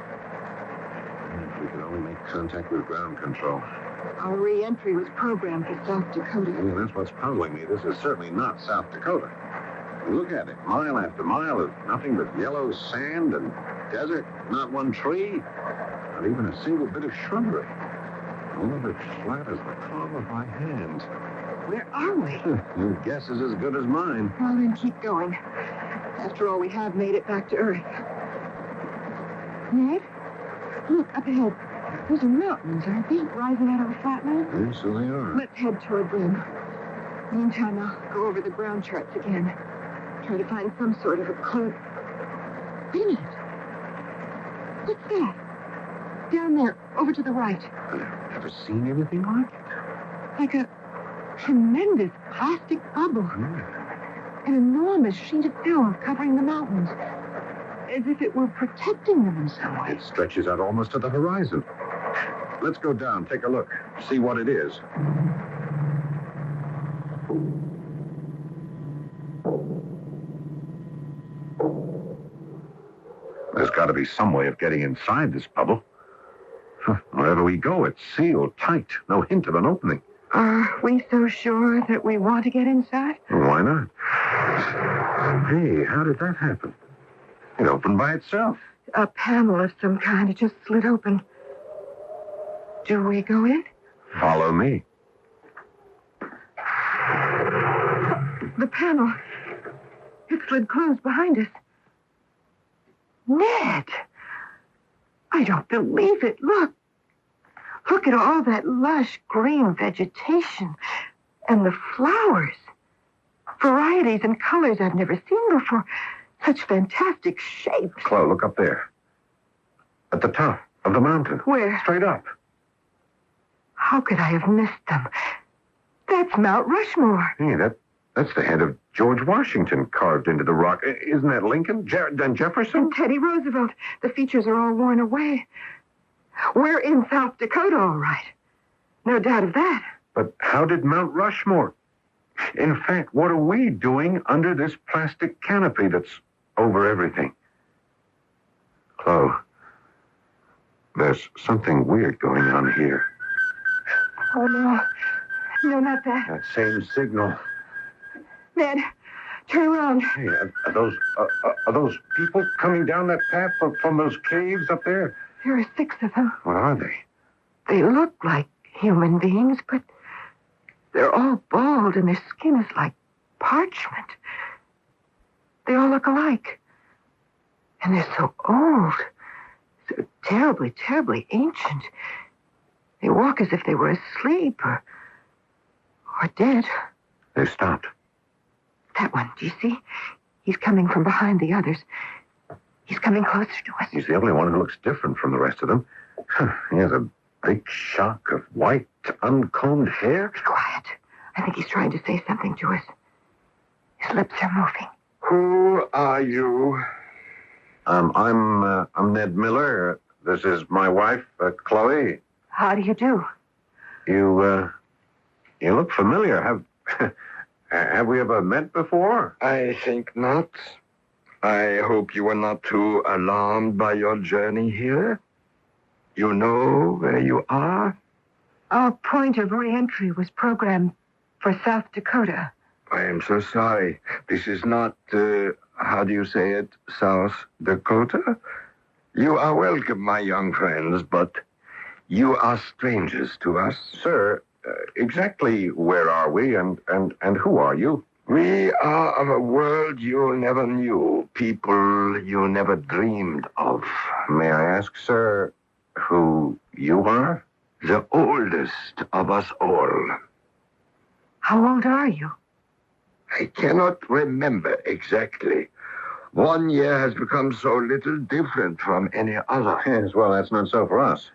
We can only make contact with ground control. Our re-entry was programmed for South Dakota. Yeah, that's what's puzzling me. This is certainly not South Dakota. Look at it. Mile after mile of nothing but yellow sand and desert. Not one tree. Not even a single bit of shrubbery. All of it flat as the palm of my hand. Where are we? Your guess is as good as mine. Well, then keep going. After all, we have made it back to Earth. Ned, look up ahead. Those are mountains, aren't they? Rising out of the flatland? Yes, so they are. Let's head toward them. Meantime, I'll go over the ground charts again. Try to find some sort of a clue. Wait a minute. What's that? Down there, over to the right. I've never seen anything like it. Like a tremendous plastic bubble. An enormous sheet of film covering the mountains. As if it were protecting them in some way. It stretches out almost to the horizon. Let's go down, take a look, see what it is. There's got to be some way of getting inside this bubble. Wherever we go, it's sealed tight. No hint of an opening. Are we so sure that we want to get inside? Why not? Hey, how did that happen? It opened by itself. A panel of some kind. It just slid open. Do we go in? Follow me. The panel. It slid closed behind us. Ned! I don't believe it. Look. Look at all that lush green vegetation. And the flowers. Varieties and colors I've never seen before. Such fantastic shapes. Chloe, look up there. At the top of the mountain. Where? Straight up. How could I have missed them? That's Mount Rushmore. Hey, that's the head of George Washington carved into the rock. Isn't that Lincoln? And Jefferson? And Teddy Roosevelt. The features are all worn away. We're in South Dakota, all right. No doubt of that. But how did Mount Rushmore? In fact, what are we doing under this plastic canopy that's over everything? Chloe, there's something weird going on here. Oh, no. No, not that. That same signal. Ned, turn around. Hey, are those people coming down that path from those caves up there? There are 6 of them. What are they? They look like human beings, but they're all bald and their skin is like parchment. They all look alike. And they're so old. So terribly, terribly ancient. They walk as if they were asleep or dead. They stopped. That one, do you see? He's coming from behind the others. He's coming closer to us. He's the only one who looks different from the rest of them. He has a big shock of white, uncombed hair. Be quiet. I think he's trying to say something to us. His lips are moving. Who are you? I'm Ned Miller. This is my wife, Chloe. How do you do? You look familiar. Have we ever met before? I think not. I hope you are not too alarmed by your journey here. You know where you are? Our point of re-entry was programmed for South Dakota. I am so sorry. This is not, how do you say it, South Dakota? You are welcome, my young friends, but you are strangers to us. Sir, exactly where are we and who are you? We are of a world you never knew, people you never dreamed of. May I ask, sir, who you are? The oldest of us all. How old are you? I cannot remember exactly. One year has become so little different from any other. Yes, well, that's not so for us.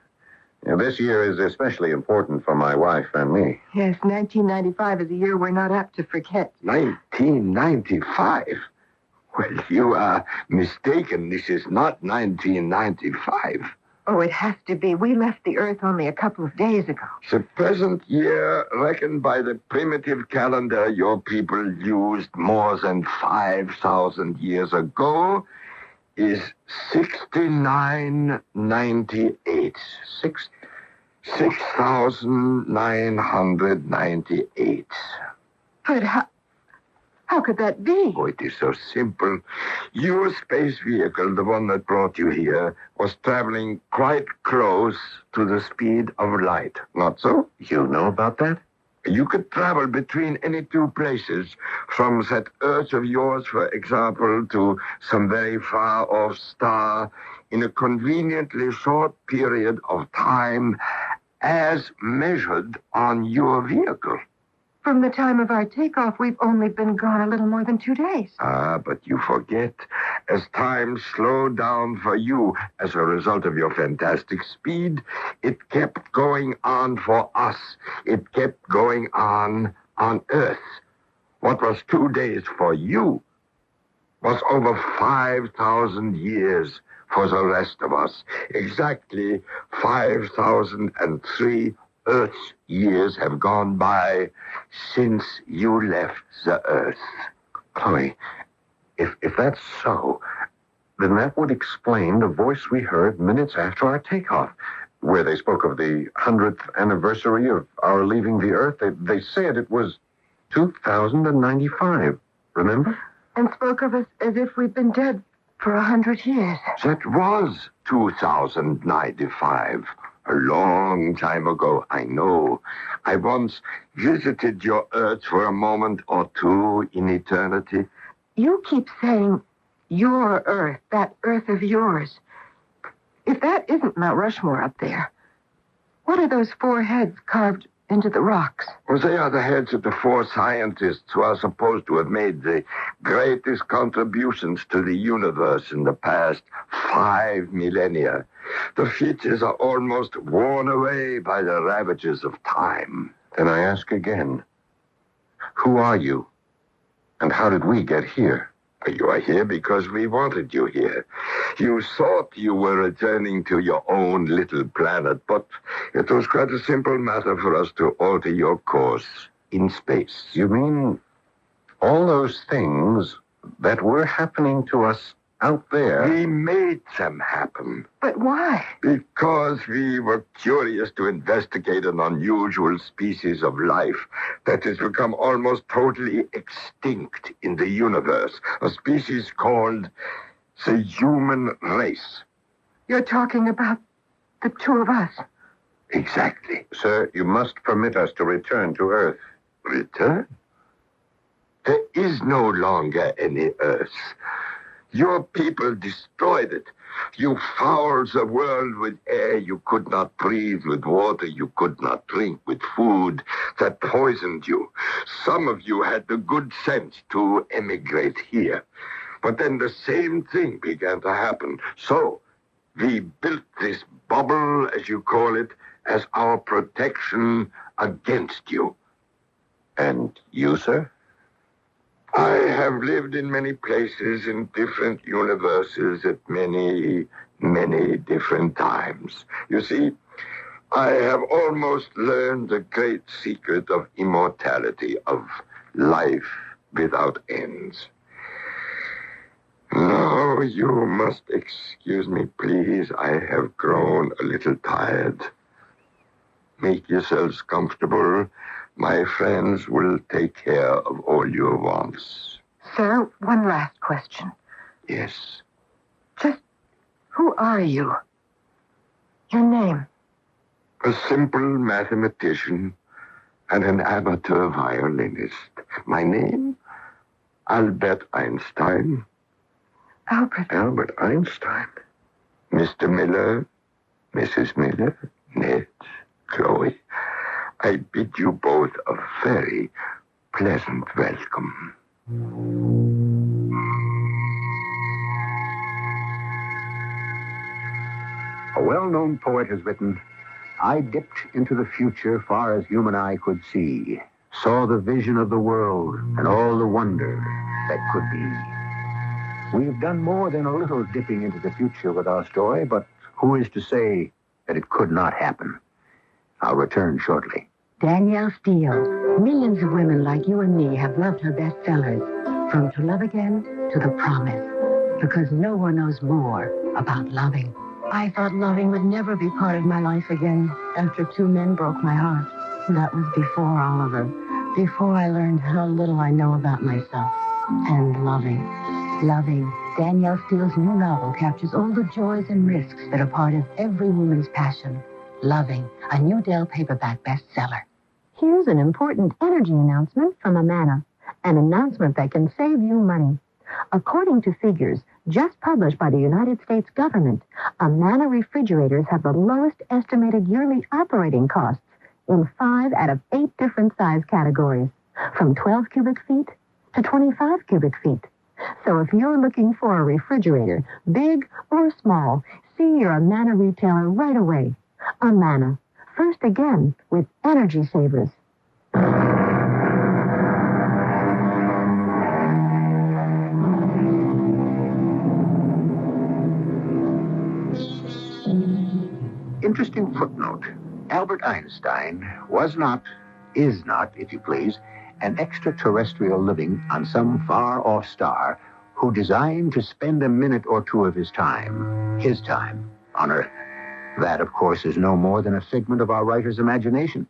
This year is especially important for my wife and me. Yes, 1995 is a year we're not apt to forget. 1995? Well, you are mistaken. This is not 1995. Oh, it has to be. We left the Earth only a couple of days ago. The present year, reckoned by the primitive calendar your people used more than 5,000 years ago, is 6998. 6,998. But how could that be? Oh, it is so simple. Your space vehicle, the one that brought you here, was traveling quite close to the speed of light. Not so? You know about that? You could travel between any two places, from that Earth of yours, for example, to some very far-off star, in a conveniently short period of time, as measured on your vehicle. From the time of our takeoff, we've only been gone a little more than 2 days. Ah, but you forget. As time slowed down for you as a result of your fantastic speed, it kept going on for us. It kept going on Earth. What was 2 days for you was over 5,000 years for the rest of us. Exactly 5,003 Earth's years have gone by since you left the Earth. Chloe, if that's so, then that would explain the voice we heard minutes after our takeoff, where they spoke of the 100th anniversary of our leaving the Earth. They said it was 2095, remember? And spoke of us as if we'd been dead for 100 years. That was 2095. A long time ago, I know. I once visited your Earth for a moment or two in eternity. You keep saying your Earth, that Earth of yours. If that isn't Mount Rushmore up there, what are those 4 heads carved into the rocks? Well, they are the heads of the 4 scientists who are supposed to have made the greatest contributions to the universe in the past 5 millennia. The features are almost worn away by the ravages of time. Then I ask again, who are you? And how did we get here? You are here because we wanted you here. You thought you were returning to your own little planet, but it was quite a simple matter for us to alter your course in space. You mean all those things that were happening to us out there? We made them happen. But why? Because we were curious to investigate an unusual species of life that has become almost totally extinct in the universe. A species called the human race. You're talking about the 2 of us. Exactly. Sir, you must permit us to return to Earth. Return? There is no longer any Earth. Your people destroyed it. You fouled the world with air you could not breathe, with water you could not drink, with food that poisoned you. Some of you had the good sense to emigrate here. But then the same thing began to happen. So we built this bubble, as you call it, as our protection against you. And you, sir? I have lived in many places, in different universes, at many, many different times. You see, I have almost learned the great secret of immortality, of life without ends. No, you must excuse me, please. I have grown a little tired. Make yourselves comfortable. My friends will take care of all your wants. Sir, one last question. Yes. Just who are you? Your name? A simple mathematician and an amateur violinist. My name? Albert Einstein. Albert Einstein. Mr. Miller, Mrs. Miller, Ned, Chloe, I bid you both a very pleasant welcome. A well-known poet has written, I dipped into the future far as human eye could see, saw the vision of the world and all the wonder that could be. We've done more than a little dipping into the future with our story, but who is to say that it could not happen? I'll return shortly. Danielle Steele. Millions of women like you and me have loved her bestsellers, from To Love Again to The Promise, because no one knows more about loving. I thought loving would never be part of my life again after 2 men broke my heart. That was before Oliver, before I learned how little I know about myself. And loving. Danielle Steele's new novel captures all the joys and risks that are part of every woman's passion. Loving, a new Dell paperback bestseller. Here's an important energy announcement from Amana, an announcement that can save you money. According to figures just published by the United States government, Amana refrigerators have the lowest estimated yearly operating costs in 5 out of 8 different size categories, from 12 cubic feet to 25 cubic feet. So if you're looking for a refrigerator, big or small, see your Amana retailer right away. Amana, first again with energy savers. Interesting footnote. Albert Einstein was not, is not, if you please, an extraterrestrial living on some far-off star who designed to spend a minute or two of his time, on Earth. That, of course, is no more than a figment of our writer's imagination.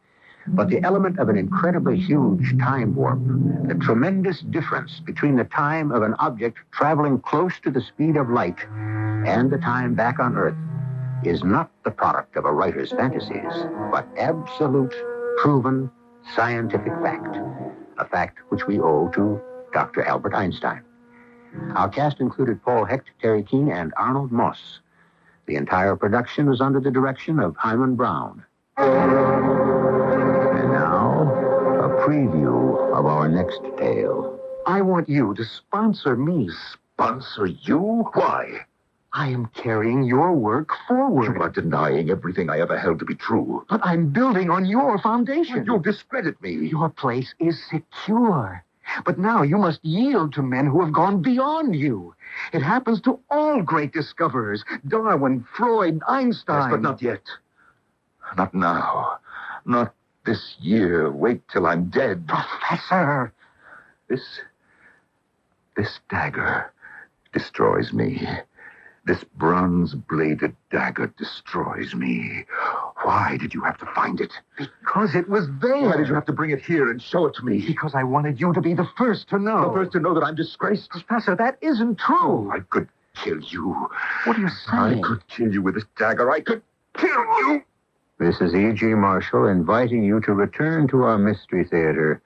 But the element of an incredibly huge time warp, the tremendous difference between the time of an object traveling close to the speed of light and the time back on Earth, is not the product of a writer's fantasies, but absolute, proven, scientific fact. A fact which we owe to Dr. Albert Einstein. Our cast included Paul Hecht, Teri, Keane, and Arnold Moss. The entire production was under the direction of Hyman Brown. And now, a preview of our next tale. I want you to sponsor me. Sponsor you? Why? I am carrying your work forward. You are denying everything I ever held to be true. But I'm building on your foundation. You discredit me. Your place is secure. But now you must yield to men who have gone beyond you. It happens to all great discoverers. Darwin, Freud, Einstein. Yes, but not yet. Not now. Not this year. Wait till I'm dead. Professor! This dagger destroys me. This bronze-bladed dagger destroys me. Why did you have to find it? Because it was there. Why did you have to bring it here and show it to me? Because I wanted you to be the first to know. The first to know that I'm disgraced? Professor, that isn't true. I could kill you. What are you saying? I could kill you with this dagger. I could kill you. This is E.G. Marshall inviting you to return to our Mystery Theater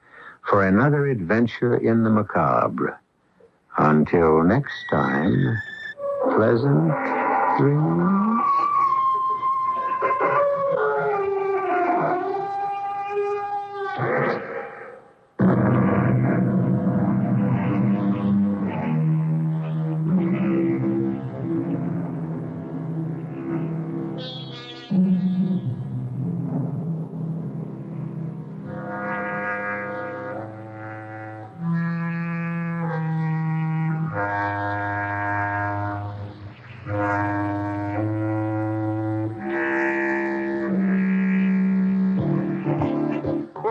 for another adventure in the macabre. Until next time, pleasant dreams.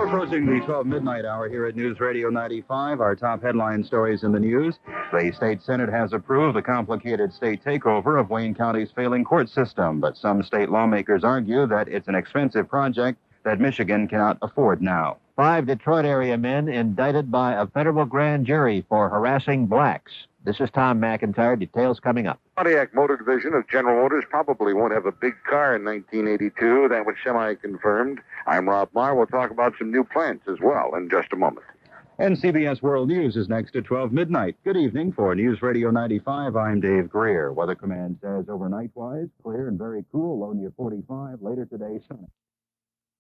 Approaching the 12 midnight hour here at News Radio 95, our top headline stories in the news. The state Senate has approved the complicated state takeover of Wayne County's failing court system, but some state lawmakers argue that it's an expensive project that Michigan cannot afford now. 5 Detroit area men indicted by a federal grand jury for harassing blacks. This is Tom McIntyre. Details coming up. Pontiac Motor Division of General Motors probably won't have a big car in 1982. That was semi-confirmed. I'm Rob Marr. We'll talk about some new plants as well in just a moment. And CBS World News is next at 12 midnight. Good evening. For News Radio 95, I'm Dave Greer. Weather Command says overnight-wise, clear and very cool, low near 45. Later today, sunny.